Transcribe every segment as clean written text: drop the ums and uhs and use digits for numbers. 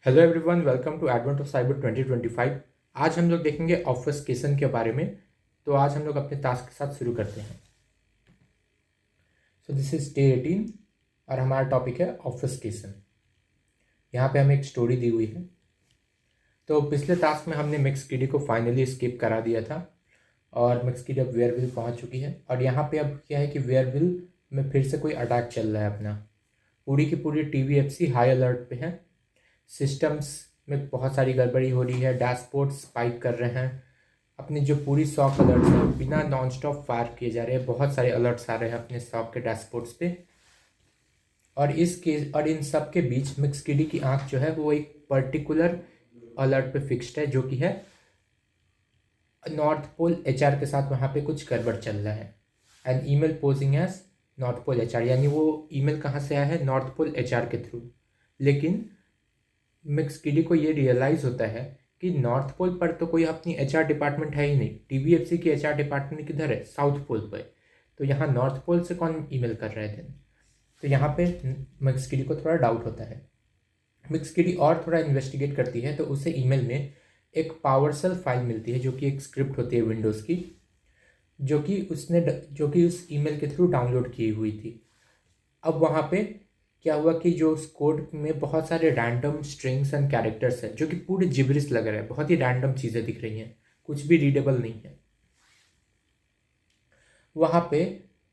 Hello everyone, welcome to advent of cyber 2025। आज हम लोग देखेंगे ऑब्फस्केशन के बारे में। तो आज हम लोग अपने टास्क के साथ शुरू करते हैं। सो दिस इज डे 18 और हमारा टॉपिक है ऑब्फस्केशन। यहाँ पे हमें एक स्टोरी दी हुई है। तो पिछले टास्क में हमने मिक्स किडी को फाइनली स्किप करा दिया था और मिक्स किडी अब वेयरविल पहुँच चुकी है। और यहाँ पे अब क्या है कि वेयरविल में फिर से कोई अटैक चल रहा है अपना। पूरी की पूरी TVFC हाई अलर्ट पे है। सिस्टम्स में बहुत सारी गड़बड़ी हो रही है, डैशबोर्ड स्पाइक कर रहे हैं। अपनी जो पूरी शॉप अलर्ट्स हैं बिना नॉन स्टॉप फायर किए जा रहे हैं। बहुत सारे अलर्ट्स आ रहे हैं अपने शॉप के डैशबोर्ड्स पे। और इन सब के बीच मिक्स किडी की आंख जो है वो एक पर्टिकुलर अलर्ट पे फिक्स्ड है, जो कि है नॉर्थ पोल HR के साथ। वहाँ पे कुछ गड़बड़ चल रहा है। An email posing as north pole HR, यानी वो ईमेल कहाँ से आया है? नॉर्थ पोल HR के थ्रू। लेकिन मिक्स किडी को ये रियलाइज़ होता है कि नॉर्थ पोल पर तो कोई अपनी HR डिपार्टमेंट है ही नहीं। TVFC की HR डिपार्टमेंट किधर है? साउथ पोल पर। तो यहाँ नॉर्थ पोल से कौन ईमेल कर रहे थे? तो यहाँ पे मिक्स किडी को थोड़ा डाउट होता है। मिक्स किडी और थोड़ा इन्वेस्टिगेट करती है तो उसे ईमेल में एक पावरशेल फाइल मिलती है, जो कि एक स्क्रिप्ट होती है विंडोज़ की, जो कि उस ईमेल के थ्रू डाउनलोड की हुई थी। अब वहाँ पे क्या हुआ कि जो उस कोड में बहुत सारे रैंडम स्ट्रिंग्स एंड कैरेक्टर्स हैं, जो कि पूरे जिब्रिश लग रहे हैं। बहुत ही रैंडम चीज़ें दिख रही हैं, कुछ भी रीडेबल नहीं है। वहाँ पे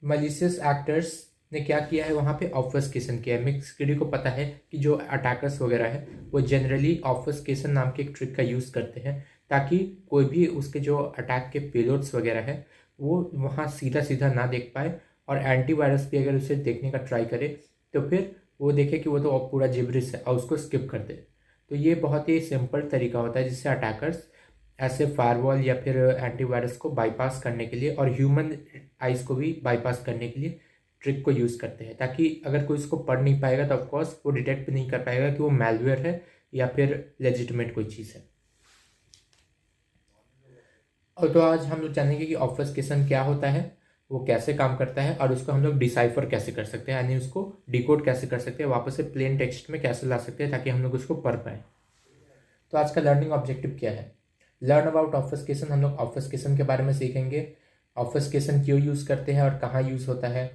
मलिशियस एक्टर्स ने क्या किया है? वहाँ पे ऑब्फस्केशन किया है। मिक्स किडी को पता है कि जो अटैकर्स वगैरह है वो जनरली ऑब्फस्केशन नाम के एक ट्रिक का यूज़ करते हैं, ताकि कोई भी उसके जो अटैक के पेलोड्स वगैरह है वो वहाँ सीधा सीधा ना देख पाए। और एंटीवायरस भी अगर उसे देखने का ट्राई करे तो फिर वो देखे कि वो तो पूरा जिब्रिश है और उसको स्किप कर दे। तो ये बहुत ही सिंपल तरीका होता है जिससे अटैकर्स ऐसे फायरवॉल या फिर एंटीवायरस को बाईपास करने के लिए और ह्यूमन आइज़ को भी बाईपास करने के लिए ट्रिक को यूज़ करते हैं, ताकि अगर कोई इसको पढ़ नहीं पाएगा तो ऑफकोर्स वो डिटेक्ट भी नहीं कर पाएगा कि वो मैलवेयर है या फिर लेजिटिमेट कोई चीज़ है। और तो आज हम लोग जानेंगे कि ऑब्फस्केशन क्या होता है, वो कैसे काम करता है और उसको हम लोग डिसाइफर कैसे कर सकते हैं, यानी उसको डिकोड कैसे कर सकते हैं, वापस से प्लेन टेक्स्ट में कैसे ला सकते हैं ताकि हम लोग उसको पढ़ पाएँ। तो आज का लर्निंग ऑब्जेक्टिव क्या है? Learn about obfuscation. हम लोग ऑब्फस्केशन के बारे में सीखेंगे। ऑब्फस्केशन क्यों यूज़ करते हैं और कहाँ यूज़ होता है।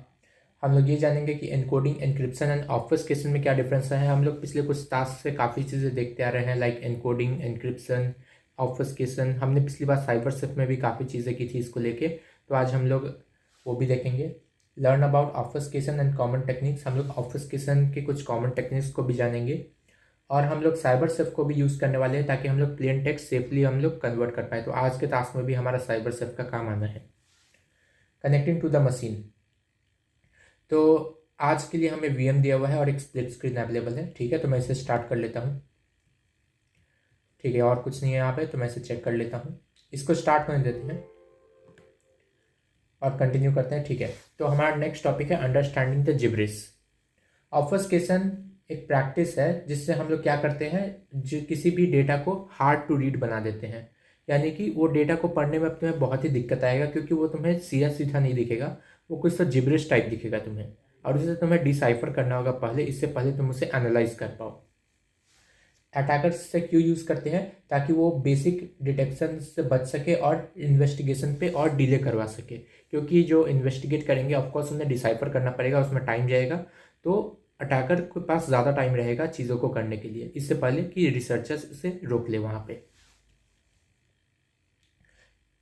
हम लोग ये जानेंगे कि एनकोडिंग, एनक्रिप्शन एंड ऑब्फस्केशन में क्या डिफरेंस है। हम लोग पिछले कुछ टास्क से काफ़ी चीज़ें देखते आ रहे हैं, लाइक एनकोडिंग, एनक्रिप्शन, ऑब्फस्केशन। हमने पिछली बार साइबर सेफ में भी काफ़ी चीज़ें की थी इसको लेके, तो आज हम लोग वो भी देखेंगे। Learn about obfuscation and common techniques. हम लोग ऑब्फस्केशन के कुछ कॉमन टेक्निक्स को भी जानेंगे। और हम लोग साइबर सेफ को भी यूज़ करने वाले हैं ताकि हम लोग प्लेन टेक्स्ट सेफली हम लोग कन्वर्ट कर पाए। तो आज के टास्क में भी हमारा साइबर सेफ का काम आना है। Connecting to the machine. तो आज के लिए हमें VM दिया हुआ है और एक स्प्लिट स्क्रीन अवेलेबल है। ठीक है, तो मैं इसे स्टार्ट कर लेता हूँ। ठीक है, और कुछ नहीं है यहाँ पे, तो मैं इसे चेक कर लेता हूँ। इसको स्टार्ट होने देते हैं और कंटिन्यू करते हैं। ठीक है, तो हमारा नेक्स्ट टॉपिक है अंडरस्टैंडिंग द जिब्रिश। ऑब्फस्केशन एक प्रैक्टिस है जिससे हम लोग क्या करते हैं, जो किसी भी डेटा को हार्ड टू रीड बना देते हैं। यानी कि वो डेटा को पढ़ने में तुम्हें बहुत ही दिक्कत आएगा, क्योंकि वो तुम्हें सीधा सीधा नहीं दिखेगा, वो कुछ तो जिब्रिश टाइप दिखेगा तुम्हें। और उसे तुम्हें डिसाइफर करना होगा पहले, इससे पहले तुम उसे एनालाइज कर पाओ। अटैकर्स से क्यों यूज़ करते हैं? ताकि वो बेसिक डिटेक्शन से बच सके और इन्वेस्टिगेशन पे और डिले करवा सके, क्योंकि जो इन्वेस्टिगेट करेंगे ऑफकोर्स उन्हें डिसाइफर करना पड़ेगा, उसमें टाइम जाएगा। तो अटैकर के पास ज़्यादा टाइम रहेगा चीज़ों को करने के लिए, इससे पहले कि रिसर्चर्स उसे रोक ले वहाँ पे।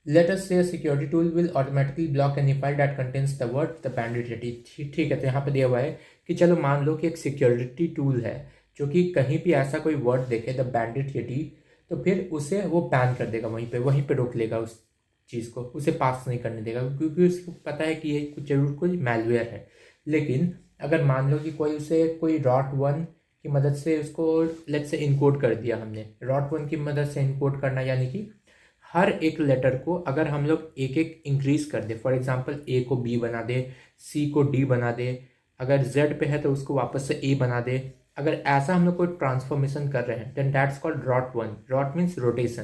Let us say security tool will automatically block any file that contains the word the banded यटी। ठीक है, तो यहाँ पे दिया हुआ है कि चलो मान लो कि एक सिक्योरिटी टूल है जो कि कहीं भी ऐसा कोई वर्ड देखे द बैंडेड यटी, तो फिर उसे वो बैन कर देगा, वहीं पे रोक लेगा उस चीज़ को, उसे पास नहीं करने देगा, क्योंकि उसको पता है कि ये कुछ जरूर कोई मैलवेयर है। लेकिन अगर मान लो कि कोई ROT1 की मदद से उसको लेट्स से इनकोड कर दिया हमने। ROT1 की मदद से इनकोड करना यानी कि हर एक लेटर को अगर हम लोग एक एक इंक्रीज कर दे, फॉर एग्जांपल A को B बना दे, C को D बना दे, अगर Z पे है तो उसको वापस से A बना दे। अगर ऐसा हम लोग कोई ट्रांसफॉर्मेशन कर रहे हैं then that's called ROT1। ROT means rotation.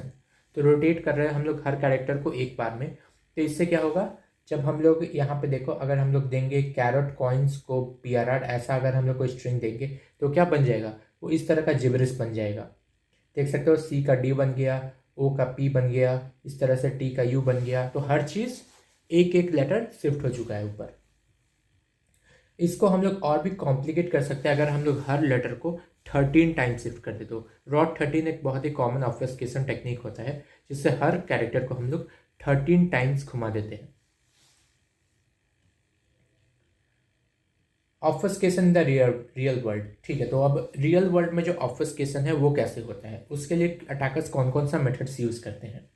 तो रोटेट कर रहे हैं हम लोग हर कैरेक्टर को एक बार में। तो इससे क्या होगा, जब हम लोग यहाँ पे देखो, अगर हम लोग देंगे कैरेट कॉइन्स को PRR, ऐसा अगर हम लोग कोई स्ट्रिंग देंगे तो क्या बन जाएगा, वो इस तरह का जिब्रिस बन जाएगा। देख सकते हो सी का डी बन गया, ओ का पी बन गया, इस तरह से टी का यू बन गया। तो हर चीज़ एक एक लेटर शिफ्ट हो चुका है ऊपर। इसको हम लोग और भी कॉम्प्लिकेट कर सकते हैं अगर हम लोग हर लेटर को 13 टाइम्स शिफ्ट कर दे। तो रॉट 13 एक बहुत ही कॉमन ऑब्फ्यूस्केशन टेक्निक होता है जिससे हर कैरेक्टर को हम लोग 13 टाइम्स घुमा देते हैं। ऑब्फ्यूस्केशन इन द रियल वर्ल्ड। ठीक है, तो अब रियल वर्ल्ड में जो ऑब्फ्यूस्केशन है वो कैसे होता है, उसके लिए अटैकर्स कौन कौन सा मेथड्स यूज करते हैं।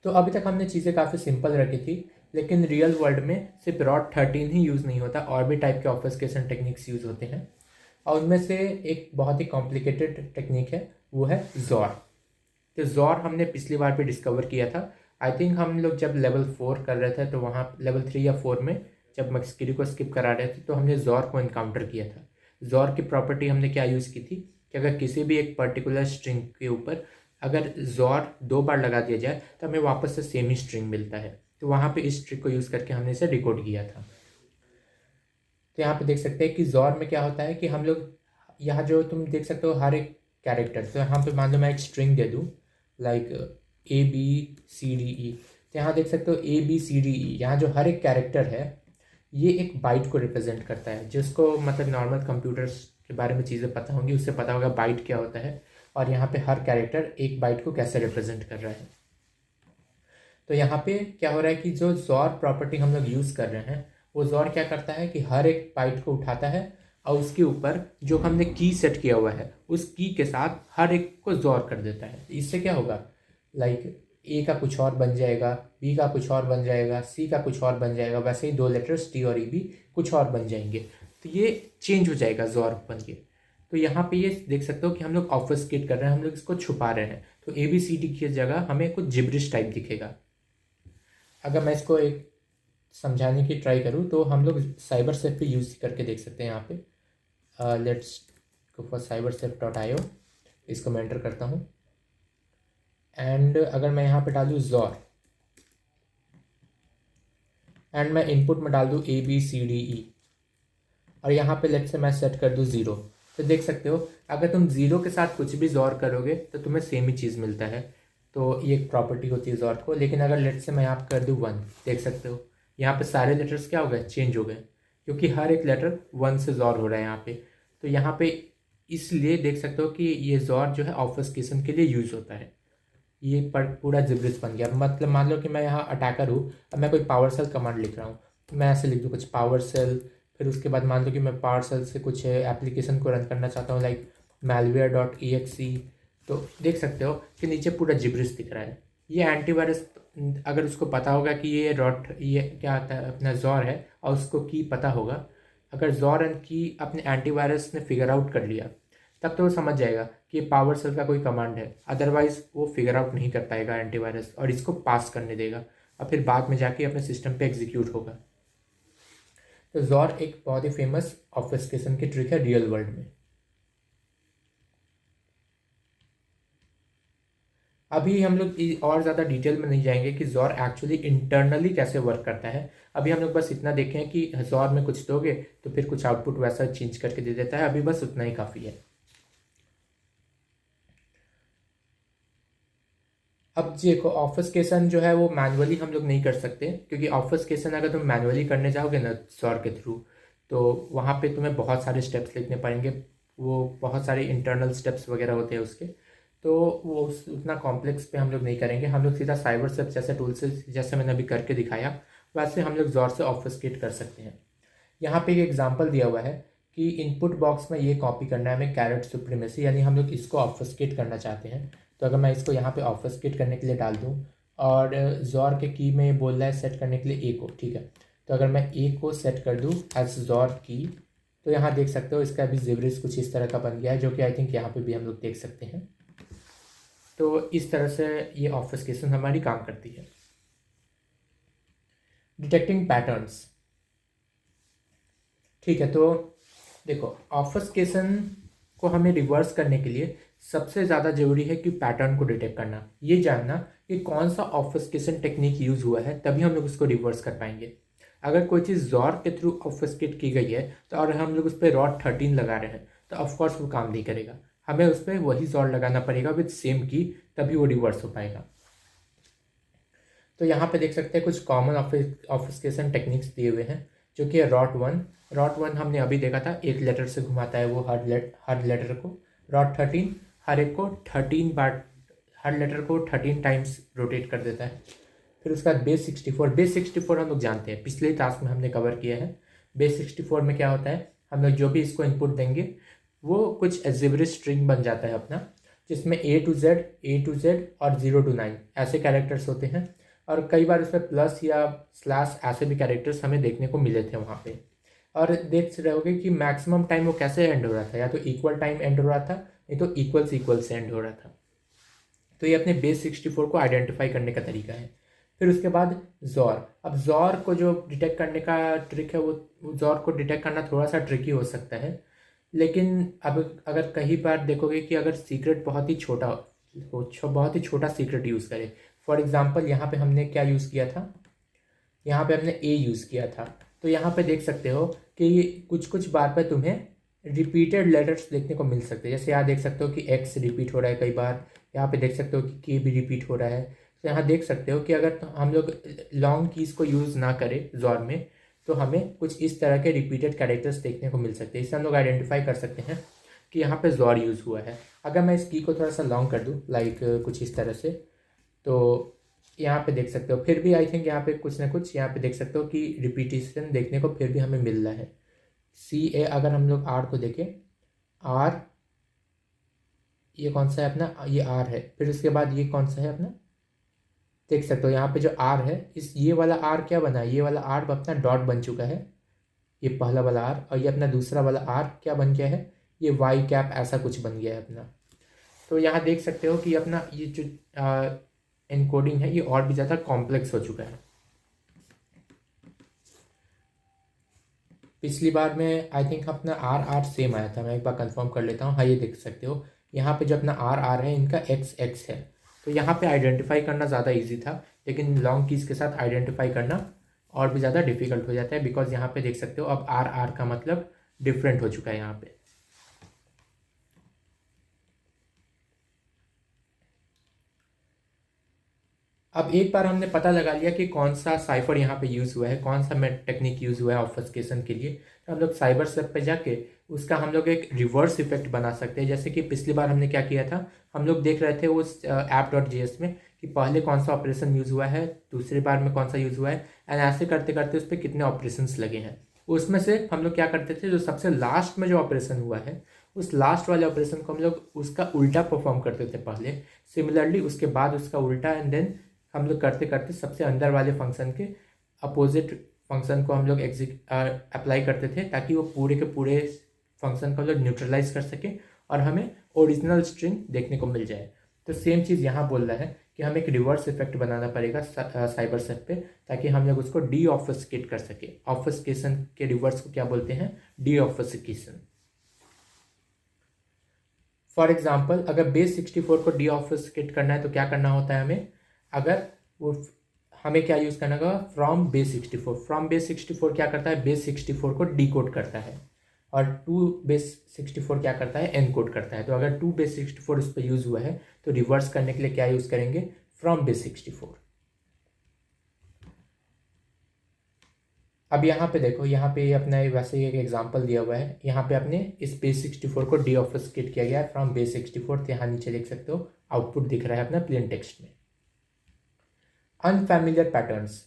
तो अभी तक हमने चीज़ें काफ़ी सिंपल रखी थी, लेकिन रियल वर्ल्ड में सिर्फ रॉट 13 ही यूज़ नहीं होता, और भी टाइप के ऑब्फ्यूस्केशन टेक्निक्स यूज़ होते हैं। और उनमें से एक बहुत ही कॉम्प्लिकेटेड टेक्निक है, वो है जॉर। तो जॉर हमने पिछली बार भी डिस्कवर किया था। आई थिंक हम लोग जब लेवल 4 कर रहे थे तो वहाँ लेवल 3 या 4 में जब मस्किरी को स्किप करा रहे थे तो हमने जॉर को इनकाउंटर किया था। जॉर की प्रॉपर्टी हमने क्या यूज़ की थी कि अगर किसी भी एक पर्टिकुलर स्ट्रिंग के ऊपर अगर जॉर 2 बार लगा दिया जाए तो हमें वापस से सेम ही स्ट्रिंग मिलता है। तो वहाँ पे इस ट्रिक को यूज़ करके हमने इसे डिकोड किया था। तो यहाँ पे देख सकते हैं कि जॉर में क्या होता है कि हम लोग यहाँ जो तुम देख सकते हो हर एक कैरेक्टर, तो यहाँ पे मान लो मैं एक स्ट्रिंग दे दूँ लाइक ABCDE। तो यहाँ देख सकते हो ABCDE, यहाँ जो हर एक कैरेक्टर है ये एक बाइट को रिप्रेजेंट करता है। जिसको मतलब नॉर्मल कंप्यूटर्स के बारे में चीज़ें पता होंगी उससे पता होगा बाइट क्या होता है, और यहाँ पे हर कैरेक्टर एक बाइट को कैसे रिप्रेजेंट कर रहा है। तो यहाँ पे क्या हो रहा है कि जो जॉर प्रॉपर्टी हम लोग यूज़ कर रहे हैं वो जॉर क्या करता है कि हर एक बाइट को उठाता है और उसके ऊपर जो हमने की सेट किया हुआ है उस की के साथ हर एक को जॉर कर देता है। इससे क्या होगा, लाइक ए का कुछ और बन जाएगा, बी का कुछ और बन जाएगा, सी का कुछ और बन जाएगा, वैसे ही 2 लेटर्स टी और ई भी कुछ और बन जाएंगे। तो ये चेंज हो जाएगा जॉर बन के। तो यहाँ पे ये देख सकते हो कि हम लोग ऑब्फ्यूस्केट कर रहे हैं, हम लोग इसको छुपा रहे हैं। तो ABCD की जगह हमें कुछ जिब्रिश टाइप दिखेगा। अगर मैं इसको एक समझाने की ट्राई करूँ तो हम लोग साइबर सेफ पे यूज़ करके देख सकते हैं। यहाँ पे लेट्स गो फॉर cybersafe.io, इसको मैं एंटर करता हूँ। एंड अगर मैं यहाँ पे डालूँ जॉर एंड मैं इनपुट में डाल दूँ ABCDE और यहाँ पे लेट्स से मैं सेट कर दूँ 0, तो देख सकते हो अगर तुम 0 के साथ कुछ भी जॉर करोगे तो तुम्हें सेम ही चीज़ मिलता है। तो ये एक प्रॉपर्टी होती है जॉर को। लेकिन अगर लेट्स से मैं यहाँ पे कर दूँ 1, देख सकते हो यहाँ पे सारे लेटर्स क्या हो गए, चेंज हो गए, क्योंकि हर एक लेटर 1 से जॉर हो रहा है यहाँ पे। तो यहाँ पे इसलिए देख सकते हो कि ये जॉर जो है ऑब्फ्यूस्केशन के लिए यूज़ होता है। ये पर पूरा जिब्रिस बन गया। मतलब मान लो कि मैं यहाँ अटैकर हूँ, अब मैं कोई पावर सेल कमांड लिख रहा हूँ तो मैं ऐसे लिख दूँ कुछ पावर सेल, फिर उसके बाद मान लो कि मैं पावर सेल से कुछ एप्लीकेशन को रन करना चाहता हूँ लाइक malware.exe। तो देख सकते हो कि नीचे पूरा जिब्रिस दिख रहा है। ये एंटीवायरस अगर उसको पता होगा कि ये क्या आता है अपना जॉर है और उसको की पता होगा, अगर जॉर एंड की अपने एंटीवायरस ने फिगर आउट कर लिया तब तो वो समझ जाएगा कि ये पावर सेल का कोई कमांड है। अदरवाइज वो फिगर आउट नहीं कर पाएगा एंटीवायरस और इसको पास करने देगा और फिर बाद में जाके अपने सिस्टम पे एग्जीक्यूट होगा। तो जॉर एक बहुत ही फेमस ऑब्फ्यूस्केशन की ट्रिक है रियल वर्ल्ड में। अभी हम लोग और ज़्यादा डिटेल में नहीं जाएंगे कि जॉर एक्चुअली इंटरनली कैसे वर्क करता है। अभी हम लोग बस इतना देखें कि जॉर में कुछ दोगे तो फिर कुछ आउटपुट वैसा चेंज करके दे देता है। अभी बस उतना ही काफ़ी है। अब देखो ऑब्फ्यूस्केशन जो है वो मैनुअली हम लोग नहीं कर सकते, क्योंकि ऑब्फ्यूस्केशन अगर तुम मैनुअली करने जाओगे ना जॉर के थ्रू तो वहाँ पे तुम्हें बहुत सारे स्टेप्स लिखने पड़ेंगे। वो बहुत सारे इंटरनल स्टेप्स वगैरह होते हैं उसके, तो वो उतना कॉम्प्लेक्स पे हम लोग नहीं करेंगे। हम लोग सीधा साइबर सेफ जैसे टूल से, जैसे मैंने अभी करके दिखाया वैसे हम लोग जॉर से ऑब्फ्यूस्केट कर सकते हैं। यहाँ पे एक एग्जांपल दिया हुआ है कि इनपुट बॉक्स में ये कॉपी करना है हमें कैरेट सुप्रीमेसी, यानी हम लोग इसको ऑब्फ्यूस्केट करना चाहते हैं। तो अगर मैं इसको यहाँ पे ऑब्फ्यूस्केट करने के लिए डाल दूँ और जॉर के की में बोल रहा है सेट करने के लिए ए को, ठीक है, तो अगर मैं ए को सेट कर दूँ एज जॉर की तो यहाँ देख सकते हो इसका भी जिब्रिस कुछ इस तरह का बन गया है, जो कि आई थिंक यहाँ पे भी हम लोग देख सकते हैं। तो इस तरह से ये ऑब्फ्यूस्केशन हमारी काम करती है। डिटेक्टिंग पैटर्न्स, ठीक है, तो देखो ऑब्फ्यूस्केशन को हमें रिवर्स करने के लिए सबसे ज़्यादा जरूरी है कि पैटर्न को डिटेक्ट करना, ये जानना कि कौन सा ऑब्फ्यूस्केशन टेक्निक यूज़ हुआ है, तभी हम लोग उसको रिवर्स कर पाएंगे। अगर कोई चीज़ जॉर के थ्रू ऑब्फ्यूस्केट की गई है तो और हम लोग उस पर रॉट 13 लगा रहे हैं तो ऑफकोर्स वो काम नहीं करेगा, हमें उस पर वही जोर लगाना पड़ेगा विथ सेम की, तभी वो रिवर्स हो पाएगा। तो यहाँ पे देख सकते हैं कुछ कॉमन ऑफिसकेशन टेक्निक्स दिए हुए हैं, जो कि रॉट वन हमने अभी देखा था, एक लेटर से घुमाता है वो हर लेटर को। रॉट 13 हर एक को 13 बार, हर लेटर को 13 टाइम्स रोटेट कर देता है। फिर उसके बाद बेस 64 हम लोग जानते हैं, पिछले टास्क में हमने कवर किया है। बेस 64 में क्या होता है, हम लोग जो भी इसको इनपुट देंगे वो कुछ एल्जेब्रिक स्ट्रिंग बन जाता है अपना, जिसमें A to Z और 0 to 9 ऐसे कैरेक्टर्स होते हैं। और कई बार उसमें प्लस या स्लैश ऐसे भी कैरेक्टर्स हमें देखने को मिले थे वहाँ पे। और देख रहोगे कि मैक्सिमम टाइम वो कैसे एंड हो रहा था, या तो इक्वल टाइम एंड हो रहा था, नहीं तो इक्वल से एंड हो रहा था। तो ये अपने बेस 64 को आइडेंटिफाई करने का तरीका है। फिर उसके बाद जॉर। अब जॉर को जो डिटेक्ट करने का ट्रिक है, वो जॉर को डिटेक्ट करना थोड़ा सा ट्रिकी हो सकता है, लेकिन अब अगर कहीं बार देखोगे कि अगर सीक्रेट बहुत ही छोटा हो, बहुत ही छोटा सीक्रेट यूज़ करे। फॉर एग्जांपल यहाँ पे हमने क्या यूज़ किया था, यहाँ पे हमने ए यूज़ किया था। तो यहाँ पे देख सकते हो कि कुछ कुछ बार पे तुम्हें रिपीटेड लेटर्स देखने को मिल सकते हैं। जैसे यहाँ देख सकते हो कि एक्स रिपीट हो रहा है कई बार, यहाँ पे देख सकते हो कि के भी रिपीट हो रहा है। तो यहाँ देख सकते हो कि अगर हम लोग लॉन्ग कीज़ को यूज़ ना करें जॉर में, तो हमें कुछ इस तरह के रिपीटेड कैरेक्टर्स देखने को मिल सकते हैं। इससे हम लोग आइडेंटिफाई कर सकते हैं कि यहाँ पे जॉर यूज़ हुआ है। अगर मैं इस की को थोड़ा सा लॉन्ग कर दूँ, लाइक कुछ इस तरह से, तो यहाँ पे देख सकते हो फिर भी आई थिंक यहाँ पे कुछ ना कुछ यहाँ पे देख सकते हो कि रिपीटिशन देखने को फिर भी हमें मिल रहा है। CA अगर हम लोग आर को देखें, आर ये कौन सा है अपना, ये आर है। फिर उसके बाद ये कौन सा है अपना, देख सकते हो यहाँ पे जो आर है, इस ये वाला आर क्या बना है, ये वाला आर अपना डॉट बन चुका है, ये पहला वाला आर। और ये अपना दूसरा वाला आर क्या बन गया है, ये वाई कैप ऐसा कुछ बन गया है अपना। तो यहाँ देख सकते हो कि अपना ये जो एनकोडिंग है ये और भी ज़्यादा कॉम्प्लेक्स हो चुका है। पिछली बार में आई थिंक अपना आर सेम आया था, मैं एक बार कंफर्म कर लेता हूँ। हाँ ये देख सकते हो यहाँ पे जो अपना आर है, इनका एक्स है। तो यहाँ पे आइडेंटिफाई करना ज़्यादा इजी था, लेकिन लॉन्ग कीज़ के साथ आइडेंटिफाई करना और भी ज़्यादा डिफिकल्ट हो जाता है, बिकॉज यहाँ पे देख सकते हो अब आर का मतलब डिफरेंट हो चुका है यहाँ पे। अब एक बार हमने पता लगा लिया कि कौन सा साइफर यहाँ पे यूज़ हुआ है, कौन सा टेक्निक यूज़ हुआ है ऑब्फस्केशन के लिए, तो हम लोग साइबर स्टेप पे जाके उसका हम लोग एक रिवर्स इफेक्ट बना सकते हैं। जैसे कि पिछली बार हमने क्या किया था, हम लोग देख रहे थे उस app.js में कि पहले कौन सा ऑपरेशन यूज़ हुआ है, दूसरी बार में कौन सा यूज़ हुआ है, एंड ऐसे करते करते उस पर कितने ऑपरेशंस लगे हैं। उसमें से हम लोग क्या करते थे, जो सबसे लास्ट में जो ऑपरेशन हुआ है, उस लास्ट वाले ऑपरेशन को हम लोग उसका उल्टा परफॉर्म करते थे पहले, सिमिलरली उसके बाद उसका उल्टा, एंड देन हम लोग करते करते सबसे अंदर वाले फंक्शन के अपोजिट फंक्शन को हम लोग अप्लाई करते थे, ताकि वो पूरे के पूरे फंक्शन को हम लोग न्यूट्रलाइज कर सके और हमें ओरिजिनल स्ट्रिंग देखने को मिल जाए। तो सेम चीज़ यहाँ बोल रहा है कि हमें एक रिवर्स इफेक्ट बनाना पड़ेगा साइबर सेट पे, ताकि हम लोग उसको डी ऑफस्केट कर सके। ऑफस्केशन के रिवर्स को क्या बोलते हैं, डी ऑफस्केशन। फॉर एग्जाम्पल अगर बेस 64 को डी ऑफस्केट करना है तो क्या करना होता है हमें, अगर वो हमें क्या यूज़ करना होगा, फ्रॉम बेस 64 क्या करता है, बेस 64 को डी कोड करता है, और टू बेस 64 क्या करता है, एन कोड करता है। तो अगर टू बेस 64 उस पर यूज़ हुआ है तो रिवर्स करने के लिए क्या यूज़ करेंगे, फ्रॉम बेस 64। अब यहाँ पे देखो, यहाँ पे अपना वैसे ही एक एग्जांपल दिया हुआ है, यहाँ पे अपने इस बेस 64 को डी ऑफस्केट किया गया है फ्रॉम बेस 64। तो यहाँ नीचे देख सकते हो आउटपुट दिख रहा है अपना प्लेन टेक्स्ट में। Unfamiliar patterns.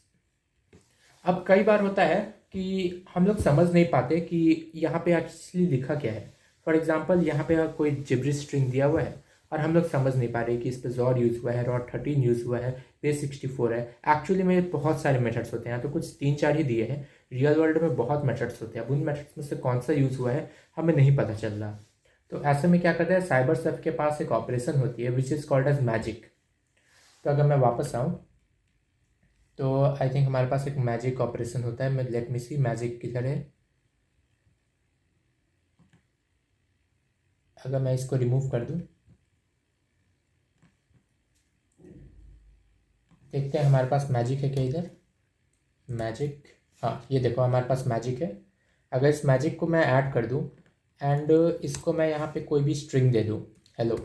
अब कई बार होता है कि हम लोग समझ नहीं पाते कि यहाँ पे एक्चुअली लिखा क्या है। फॉर एग्जांपल यहाँ पे कोई जिब्रिश स्ट्रिंग दिया हुआ है और हम लोग समझ नहीं पा रहे कि इस पे जॉर यूज़ हुआ है, रॉट 13 यूज़ हुआ है, बेस 64 है। एक्चुअली में बहुत सारे मेथड्स होते हैं, तो कुछ 3-4 ही दिए हैं। रियल वर्ल्ड में बहुत मेथड्स होते हैं, अब उन मेथड्स में से कौन सा यूज़ हुआ है हमें नहीं पता चल रहा। तो ऐसे में क्या करते हैं, साइबर सेफ के पास एक ऑपरेशन होती है which is called as magic. तो अगर मैं वापस आऊँ तो आई थिंक हमारे पास एक मैजिक ऑपरेशन होता है। मैं लेट मी सी मैजिक किधर है। अगर मैं इसको रिमूव कर दूं, देखते हैं हमारे पास मैजिक है क्या इधर, मैजिक, हाँ ये देखो हमारे पास मैजिक है। अगर इस मैजिक को मैं ऐड कर दूं एंड इसको मैं यहाँ पे कोई भी स्ट्रिंग दे दूँ, हेलो।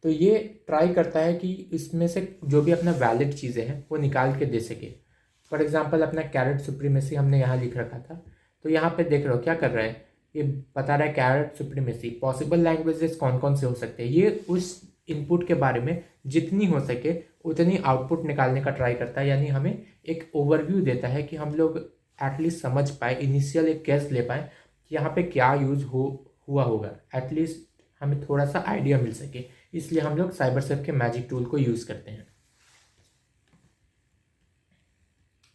तो ये ट्राई करता है कि इसमें से जो भी अपना वैलिड चीज़ें हैं वो निकाल के दे सके। फॉर एग्जांपल अपना कैरेट सुप्रीमेसी हमने यहाँ लिख रखा था, तो यहाँ पे देख रहे हो क्या कर रहा है, ये बता रहा है कैरेट सुप्रीमेसी पॉसिबल लैंग्वेजेस कौन कौन से हो सकते हैं। ये उस इनपुट के बारे में जितनी हो सके उतनी आउटपुट निकालने का ट्राई करता है, यानी हमें एक ओवरव्यू देता है कि हम लोग एटलीस्ट समझ पाए, इनिशियल एक गेस ले पाए कि यहाँ पे क्या यूज़ हुआ होगा, एटलीस्ट हमें थोड़ा सा आइडिया मिल सके। इसलिए हम लोग साइबरसेफ के मैजिक टूल को यूज़ करते हैं।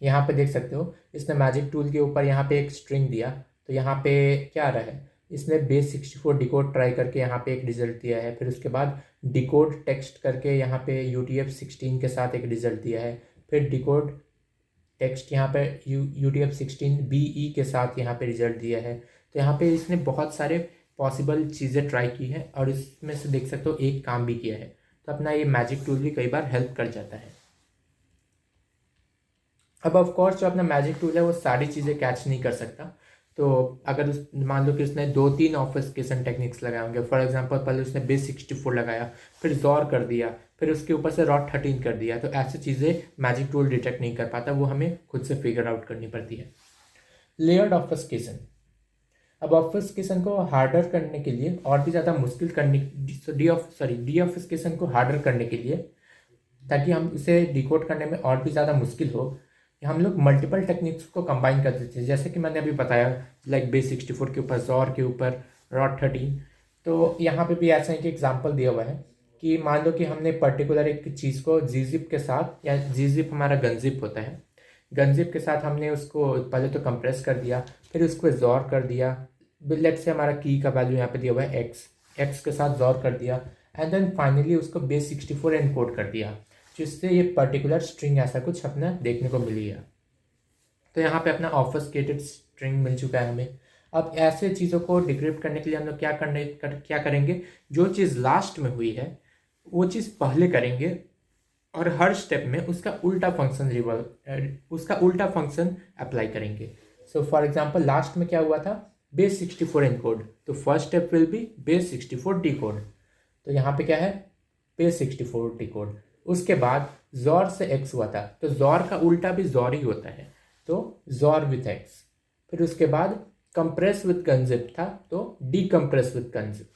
यहाँ पे देख सकते हो इसने मैजिक टूल के ऊपर यहाँ पे एक स्ट्रिंग दिया, तो यहाँ पे क्या आ रहा है, इसने बेस 64 डिकोड ट्राई करके यहाँ पे एक रिजल्ट दिया है। फिर उसके बाद डिकोड टेक्स्ट करके यहाँ पे UTF-16 के साथ एक रिजल्ट दिया है। फिर डिकोड टेक्स्ट यहाँ पे UTF-16 BE के साथ यहाँ पे रिजल्ट दिया है। तो यहाँ पे इसने बहुत सारे पॉसिबल चीज़ें ट्राई की हैं और इसमें से देख सकते हो एक काम भी किया है। तो अपना ये मैजिक टूल भी कई बार हेल्प कर जाता है। अब ऑफ कोर्स जो अपना मैजिक टूल है वो सारी चीज़ें कैच नहीं कर सकता। तो अगर उस मान लो कि उसने 2-3 ऑफिसकेशन टेक्निक्स लगाए होंगे, फॉर एग्जांपल पहले उसने बेस 64 लगाया, फिर जॉर कर दिया, फिर उसके ऊपर से रॉट 13 कर दिया, तो ऐसी चीज़ें मैजिक टूल डिटेक्ट नहीं कर पाता, वो हमें खुद से फिगर आउट करनी पड़ती है। लेयर्ड ऑफिसकेशन। अब ऑफिसकेशन को हार्डर करने के लिए और भी ज़्यादा मुश्किल करने डी ऑफिसकेशन को हार्डर करने के लिए, ताकि हम इसे डिकोड करने में और भी ज़्यादा मुश्किल हो, हम लोग मल्टीपल टेक्निक्स को कंबाइन कर देते हैं। जैसे कि मैंने अभी बताया, लाइक बेस 64 के ऊपर जॉर के ऊपर रॉट 13। तो यहाँ पे भी ऐसा एक एग्जांपल दिया हुआ है कि मान लो कि हमने पर्टिकुलर एक चीज़ को gzip के साथ, या gzip हमारा गनजिप होता है, गनजिप के साथ हमने उसको पहले तो कंप्रेस कर दिया, फिर उसको जॉर कर दिया। लेट्स से हमारा की का वैल्यू यहाँ पे दिया हुआ है एक्स के साथ जॉर कर दिया, एंड देन फाइनली उसको बेस 64 एनकोड कर दिया, जिससे ये पर्टिकुलर स्ट्रिंग ऐसा कुछ अपना देखने को मिली है। तो यहाँ पे अपना ऑफिसकेटेड स्ट्रिंग मिल चुका है हमें। अब ऐसे चीज़ों को डिक्रिप्ट करने के लिए हम लोग क्या करेंगे, जो चीज़ लास्ट में हुई है वो चीज़ पहले करेंगे, और हर स्टेप में उसका उल्टा फंक्शन अप्लाई करेंगे। सो फॉर एग्जाम्पल लास्ट में क्या हुआ था, बेस 64 एनकोड, तो first step will be base 64 decode. तो यहाँ पे क्या है, बेस 64 डिकोड। उसके बाद जॉर से एक्स हुआ था, तो जॉर का उल्टा भी जॉर ही होता है, तो जॉर विथ एक्स। फिर उसके बाद कंप्रेस विथ गनजिप था, तो डीकम्प्रेस विथ गनजिप।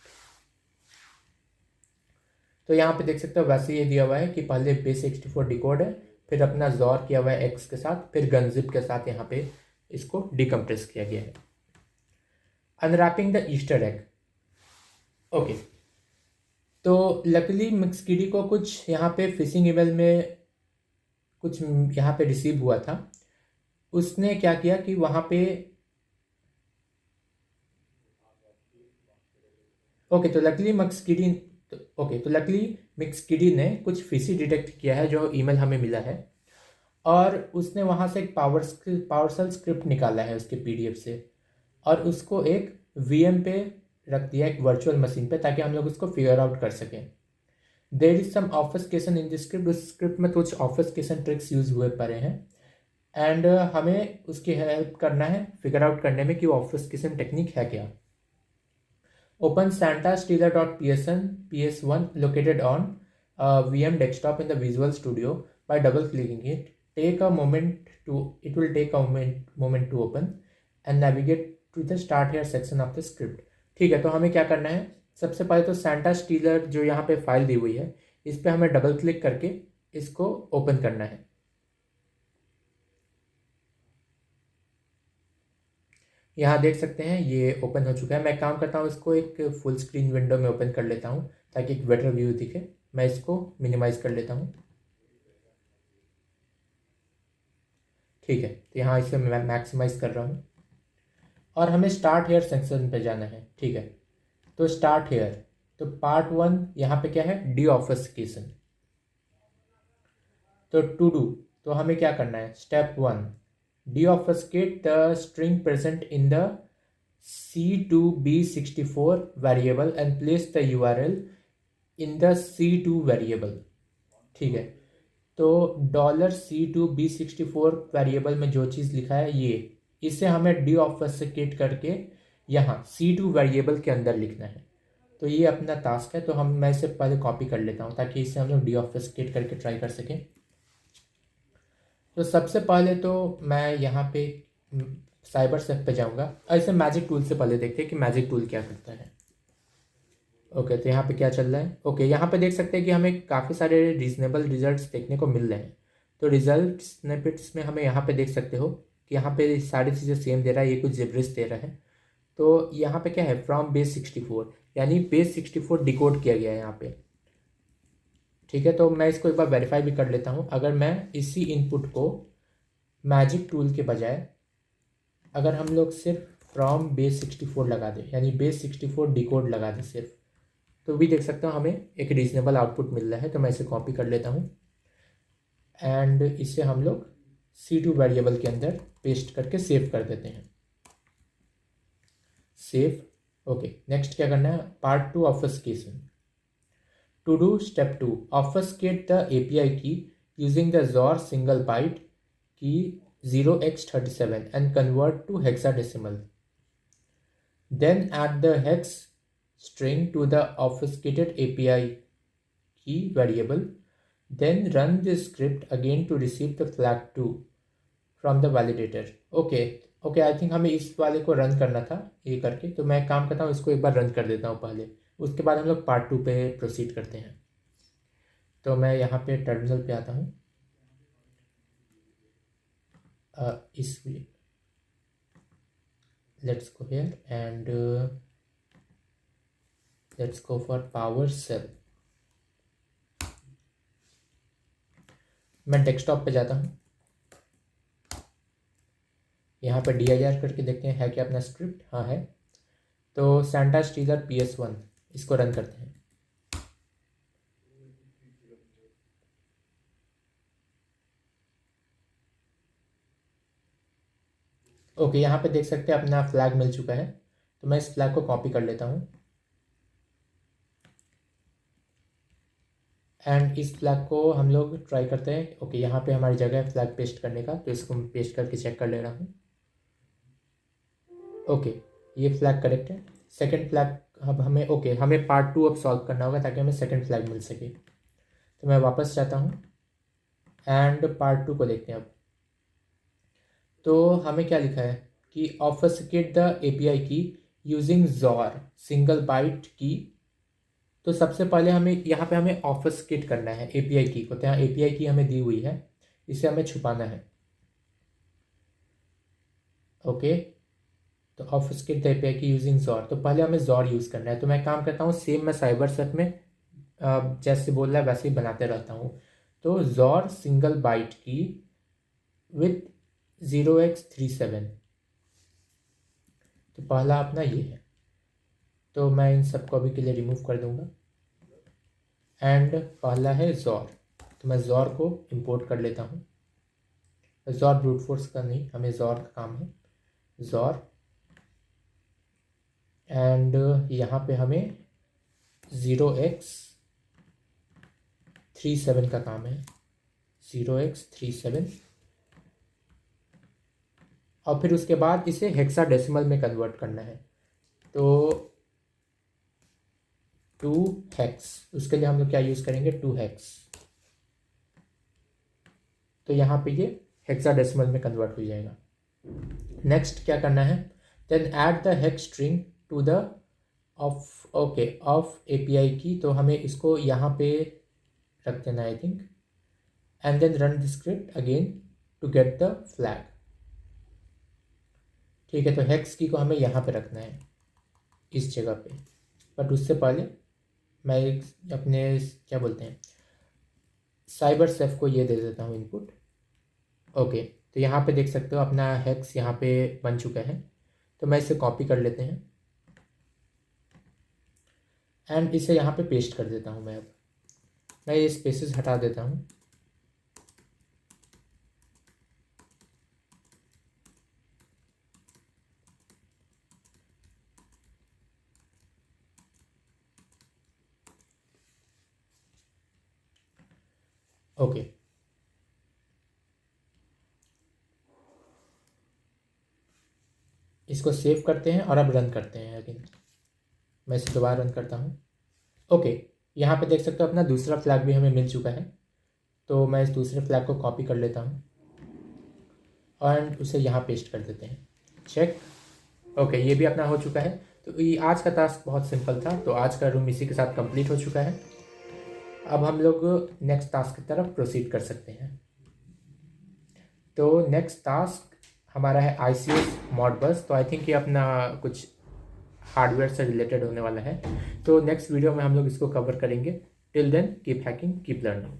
तो यहाँ पे देख सकते हो वैसे ये दिया हुआ है कि पहले बेस 64 डिकोड है, फिर अपना जॉर किया हुआ है एक्स के साथ, फिर गनजिप के साथ यहाँ पे इसको डीकम्प्रेस किया गया है। Unwrapping the Easter egg. Okay, तो लकीली मिक्सकिडी को कुछ यहाँ पे फिशिंग ईमेल में कुछ यहाँ पे रिसीव हुआ था। उसने क्या किया कि वहाँ पे तो लकीली मिक्सकिडी ने कुछ फिशी डिटेक्ट किया है जो ईमेल हमें मिला है, और उसने वहाँ से एक पावरशेल स्क्रिप्ट निकाला है उसके PDF से, और उसको एक VM पे रख दिया, एक वर्चुअल मशीन पे, ताकि हम लोग उसको फिगर आउट कर सकें। There is some obfuscation in this script. उस स्क्रिप्ट में कुछ ऑफिसकेशन ट्रिक्स यूज हुए पड़े हैं, एंड हमें उसकी हेल्प करना है फिगर आउट करने में कि वो ऑफिसकेशन टेक्निक है क्या। Open santastealer.psn ps1 located on VM desktop in the Visual Studio by double clicking it. It will take a moment to open and navigate to the start here section of the script. ठीक है, तो हमें क्या करना है, सबसे पहले तो Santa Stealer जो यहाँ पे फाइल दी हुई है, इस पे हमें डबल क्लिक करके इसको ओपन करना है। यहाँ देख सकते हैं ये ओपन हो चुका है। मैं काम करता हूँ, इसको एक फुल स्क्रीन विंडो में ओपन कर लेता हूँ ताकि एक बेटर व्यू दिखे। मैं इसको मिनिमाइज कर लेता हूँ। ठीक है, तो यहाँ इसे मैं मैक्सिमाइज कर रहा हूँ, और हमें स्टार्ट हेयर सेक्शन पे जाना है। ठीक है, तो स्टार्ट हेयर, तो पार्ट 1 यहाँ पे क्या है, डीऑफिसकेशन। तो टू डू, तो हमें क्या करना है, step 1, deobfuscate the string present in the C2B64 variable and place the URL in the C2 variable। ठीक है, तो $C2B64 वेरिएबल में जो चीज़ लिखा है ये, इसे हमें deobfuscate करके यहाँ C2 वेरिएबल के अंदर लिखना है। तो ये अपना टास्क है, तो मैं इसे पहले कॉपी कर लेता हूँ ताकि इसे हम लोग डीऑब्फ्यूस्केट करके ट्राई कर सकें। तो सबसे पहले तो मैं यहाँ पे साइबर सेफ पे जाऊँगा और इसे मैजिक टूल से पहले देखते हैं कि मैजिक टूल क्या करता है। ओके, तो यहाँ पे क्या चल रहा है। ओके, यहाँ पे देख सकते हैं कि हमें काफ़ी सारे रीजनेबल रिजल्ट्स देखने को मिल रहे हैं। तो रिजल्ट स्निपेट्स में हमें यहाँ पे देख सकते हो कि यहाँ पे सारी चीज़ें सेम दे रहा है, ये कुछ जिब्रिश दे रहा है। तो यहाँ पे क्या है, फ्रॉम बेस 64, यानी बेस 64 डिकोड किया गया है यहाँ पे। ठीक है, तो मैं इसको एक बार वेरीफाई भी कर लेता हूँ। अगर मैं इसी इनपुट को मैजिक टूल के बजाय अगर हम लोग सिर्फ फ्रॉम बेस 64 लगा दें, यानी बेस 64 डिकोड लगा दें सिर्फ, तो भी देख सकते हो हमें एक रीजनेबल आउटपुट मिल रहा है। तो मैं इसे कॉपी कर लेता हूँ एंड इसे हम लोग C2 वेरिएबल के अंदर पेस्ट करके सेव कर देते हैं। सेव। ओके, नेक्स्ट क्या करना है, part 2 obfuscation. To do step 2, obfuscate the API key using the XOR single byte key 0x37 and convert to hexadecimal. Then add the hex string to the obfuscated API key variable. Then run the script again to receive the flag 2 from the validator. Okay, okay, I think हमें इस वाले को run करना था ये करके, तो मैं काम करता हूँ इसको एक बार रन कर देता हूँ पहले, उसके बाद हम लोग पार्ट 2 पे प्रोसीड करते हैं। तो मैं यहाँ पे टर्मिनल पे आता हूँ। इस let's go here and let's go for PowerShell। मैं डेस्कटॉप पे जाता हूँ, यहाँ पे dir करके देखते हैं है क्या अपना स्क्रिप्ट। हाँ है, तो सैंटा स्टीलर PS1 इसको रन करते हैं। ओके, यहाँ पे देख सकते हैं अपना फ्लैग मिल चुका है। तो मैं इस फ्लैग को कॉपी कर लेता हूँ एंड इस फ्लैग को हम लोग ट्राई करते हैं। ओके, यहाँ पे हमारी जगह है फ्लैग पेस्ट करने का, तो इसको मैं पेस्ट करके चेक कर ले रहा हूँ। ओके, ये फ्लैग करेक्ट है। सेकंड फ्लैग अब हमें हमें पार्ट 2 अब सॉल्व करना होगा ताकि हमें सेकंड फ्लैग मिल सके। तो मैं वापस जाता हूँ एंड पार्ट 2 को देखते हैं अब। तो हमें क्या लिखा है कि ऑब्फ्यूस्केट the API key using XOR single byte की। तो सबसे पहले हमें यहाँ पे हमें ऑब्फ्यूस्केट करना है API की को, तो यहाँ API की हमें दी हुई है, इसे हमें छुपाना है। ओके, तो ऑब्फ्यूस्केट the API key using XOR, तो पहले हमें XOR यूज़ करना है। तो मैं काम करता हूँ सेम, मैं साइबर सेफ में जैसे बोल रहा है वैसे ही बनाते रहता हूँ। तो XOR सिंगल बाइट की विथ 0x37, तो पहला अपना ये है। तो मैं इन सबको अभी के लिए रिमूव कर दूंगा एंड पहला है XOR, तो मैं XOR को इंपोर्ट कर लेता हूँ। XOR ब्रूट फोर्स का नहीं, हमें XOR का काम है। XOR एंड यहाँ पे हमें 0x37 का काम है, 0x37, और फिर उसके बाद इसे हेक्साडेसिमल में कन्वर्ट करना है। तो 2 हेक्स, उसके लिए हम लोग क्या यूज़ करेंगे, 2 हेक्स। तो यहाँ पे ये हेक्साडेसिमल में कन्वर्ट हो जाएगा। नेक्स्ट क्या करना है, then add the hex string to the of API की, तो हमें इसको यहाँ पे रख देना I think, and then run the script again to get the flag. ठीक है, तो हेक्स की को हमें यहाँ पे रखना है इस जगह पे, बट उससे पहले मैं एक अपने क्या बोलते हैं साइबर सेफ को ये दे देता हूँ इनपुट। ओके, तो यहाँ पे देख सकते हो अपना हेक्स यहाँ पे बन चुका है। तो मैं इसे कॉपी कर लेते हैं एंड इसे यहाँ पे पेस्ट कर देता हूँ। अब मैं ये स्पेसेस हटा देता हूँ। ओके, इसको सेव करते हैं और अब रन करते हैं। अगेन मैं इसे दोबारा रन करता हूँ। ओके, यहाँ पे देख सकते हो अपना दूसरा फ्लैग भी हमें मिल चुका है। तो मैं इस दूसरे फ्लैग को कॉपी कर लेता हूँ और उसे यहाँ पेस्ट कर देते हैं। चेक। ओके, ये भी अपना हो चुका है। तो ये आज का टास्क बहुत सिंपल था, तो आज का रूम इसी के साथ कंप्लीट हो चुका है। अब हम लोग नेक्स्ट टास्क की तरफ प्रोसीड कर सकते हैं। तो नेक्स्ट टास्क हमारा है ICS मॉडबस। तो आई थिंक ये अपना कुछ हार्डवेयर से रिलेटेड होने वाला है। तो नेक्स्ट वीडियो में हम लोग इसको कवर करेंगे। Till then keep hacking, keep learning.